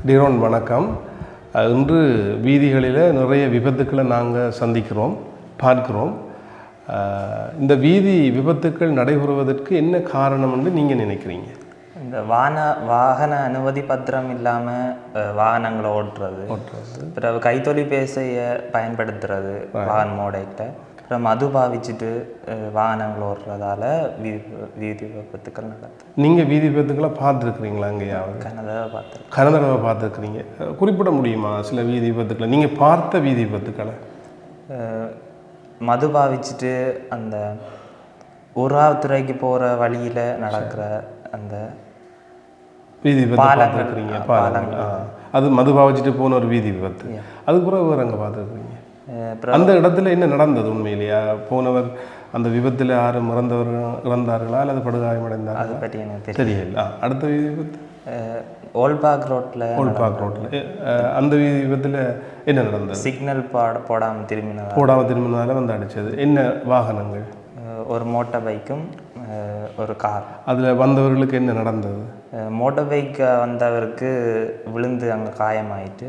Drone வணக்கம். இன்று வீதிகளில் நிறைய விபத்துக்களை நாங்கள் சந்திக்கிறோம், பார்க்கிறோம். இந்த வீதி விபத்துக்கள் நடைபெறுவதற்கு என்ன காரணம் என்று நீங்கள் நினைக்கிறீங்க? இந்த வாகன அனுமதி பத்திரம் இல்லாமல் வாகனங்களை ஓட்டுறது, பிறகு கைத்தொலைபேசியை பயன்படுத்துறது வாகனம் ஓடைக்கிட்ட, அப்புறம் மது பாவிச்சுட்டு வாகனங்கள் ஓடுறதால வீதி விபத்துக்கள் நடக்குது. நீங்கள் வீதி விபத்துக்களை பார்த்துருக்குறீங்களா? எங்கேயாவது? கனதடவை பார்த்துருக்குறீங்க. குறிப்பிட முடியுமா சில வீதி விபத்துக்களை, நீங்கள் பார்த்த வீதி விபத்துக்களை? மது பாவிச்சுட்டு அந்த உறாவுத்துறைக்கு போகிற வழியில் நடக்கிற அந்த வீதி விபத்து பார்த்துருக்குறீங்க. பாலங்கள், அது மது பாவிச்சுட்டு போன ஒரு வீதி விபத்து. அதுக்கு பிறகு வேறு அங்கே பார்த்துருக்குறீங்க. அந்த இடத்துல என்ன நடந்தது உண்மையிலேயா? போனவர் அந்த விபத்தில் யாரும் இறந்தார்களா அல்லது படுகாயமடைந்தார்கள்? அதை பற்றி எனக்கு தெரியல. அடுத்த வீதி விபத்து ஓல்பாக் ரோட்டில் அந்த வீதி விபத்தில் என்ன நடந்தது? சிக்னல் போடாமல் திரும்பினதால வந்து அடித்தது. என்ன வாகனங்கள்? ஒரு மோட்டார் பைக்கும் ஒரு கார். அதில் வந்தவர்களுக்கு என்ன நடந்தது? மோட்டார் பைக் வந்தவருக்கு விழுந்து அங்கே காயமாயிட்டு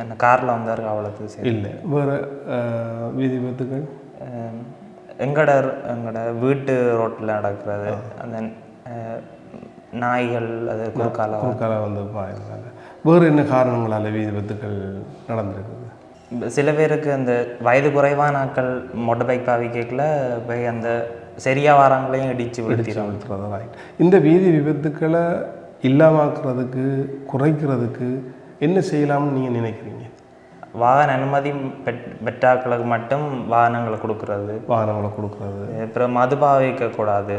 அந்த காரில் வந்தவருக்கு அவ்வளோது சரி இல்லை. வேறு வீதி விபத்துகள் எங்களோட வீட்டு ரோட்டில் நடக்கிறது, அந்த நாய்கள் அது குறுக்கால வந்து பாயங்களால். வேறு என்ன காரணங்களால் வீதி விபத்துக்கள் நடந்திருக்குது? சில பேருக்கு அந்த வயது குறைவான ஆட்கள் மோட்டார் பைக் பாவிக்கல போய் அந்த சரியாக வாரங்களையும் இடித்து விழுத்துறதா. இந்த வீதி விபத்துக்களை இல்லாமக்கிறதுக்கு, குறைக்கிறதுக்கு என்ன செய்யலாம்னு நீங்கள் நினைக்கிறீங்க? வாகன அனுமதி பெற்றாக்களுக்கு மட்டும் வாகனங்களை கொடுக்கறது, அப்புறம் மது பாவிக்கக்கூடாது,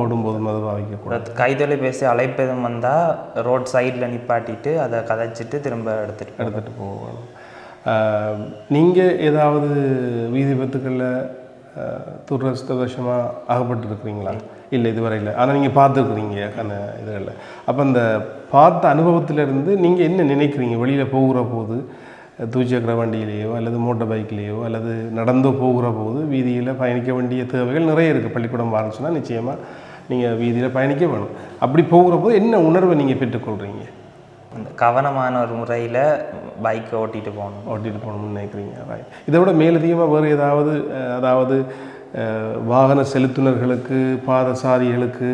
ஓடும்போது மது பாவிக்கக்கூடாது. கைத்தொலைபேசி அழைப்பதும் வந்தால் ரோட் சைடில் நிப்பாட்டிட்டு அதை கதைச்சிட்டு திரும்ப எடுத்துகிட்டு போகணும். நீங்கள் ஏதாவது வீதி விபத்துக்களில் துரதிருஷ்டவசமாக அகப்பட்டுருக்குறீங்களா? இல்லை, இதுவரை இல்லை. ஆனால் நீங்கள் பார்த்துருக்குறீங்க அந்த இதுகளில். அப்போ அந்த பார்த்த அனுபவத்திலேருந்து நீங்கள் என்ன நினைக்கிறீங்க? வெளியில் போகிற போது துவிச்சக்கர வண்டியிலேயோ அல்லது மோட்டார் பைக்லேயோ அல்லது நடந்து போகிற போது வீதியில் பயணிக்க வேண்டிய தேவைகள் நிறைய இருக்குது. பள்ளிக்கூடம் ஆரம்பிச்சுன்னா நிச்சயமாக நீங்கள் வீதியில் பயணிக்க வேணும். அப்படி போகிற போது என்ன உணர்வை நீங்கள் பெற்றுக்கொள்கிறீங்க? அந்த கவனமான ஒரு முறையில் பைக்கை ஓட்டிகிட்டு போகணும்னு நினைக்கிறீங்க. இதை விட மேலதிகமாக வேறு ஏதாவது, அதாவது வாகன செலுத்துனர்களுக்கு, பாதசாரிகளுக்கு,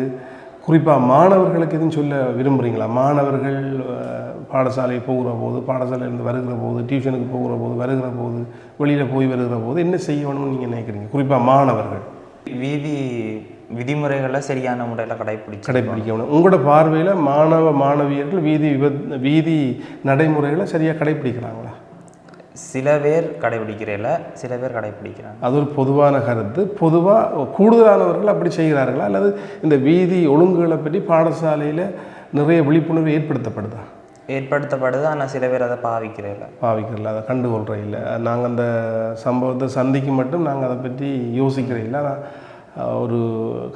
குறிப்பாக மாணவர்களுக்கு எதுவும் சொல்ல விரும்புகிறீங்களா? மாணவர்கள் பாடசாலை போகிற போது, பாடசாலையிலேருந்து வருகிற போது, டியூஷனுக்கு போகிற போது, வருகிற போது, வெளியில் போய் வருகிற போது என்ன செய்யணும்னு நீங்கள் நினைக்கிறீங்க? குறிப்பாக மாணவர்கள் வீதி விதிமுறைகளை சரியான முறையில் கடைப்பிடிக்கணும். உங்களோட பார்வையில் மாணவ மாணவியர்கள் வீதி நடைமுறைகளை சரியாக கடைப்பிடிக்கிறாங்களா? சில பேர் கடைபிடிக்கிறதில்ல, சில பேர் கடைப்பிடிக்கிறாங்க. அது ஒரு பொதுவான கருத்து. பொதுவாக கூடுதலானவர்கள் அப்படி செய்கிறார்களா அல்லது இந்த வீதி ஒழுங்குகளை பற்றி பாடசாலையில் நிறைய விழிப்புணர்வு ஏற்படுத்தப்படுது? ஆனால் சில பேர் அதை பாவிக்கிறதில்ல, அதை கண்டுகொள்கிற இல்லை. நாங்கள் அந்த சம்பவத்தை சந்திக்கு மட்டும் நாங்கள் அதை பற்றி யோசிக்கிறதில்லை. ஆனால் ஒரு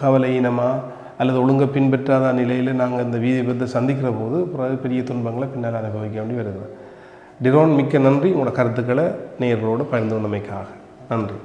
கவலையினமாக அல்லது ஒழுங்கை பின்பற்றாத நிலையில் நாங்கள் இந்த வீதி விபத்தை சந்திக்கிற போது பெரிய துன்பங்களை பின்னால் அனுபவிக்க வேண்டி வருகிறது. டிரோன், மிக்க நன்றி. உங்களோட கருத்துக்களை நேயர்களோடு பகிர்ந்து கொண்டமைக்காக. நன்றி.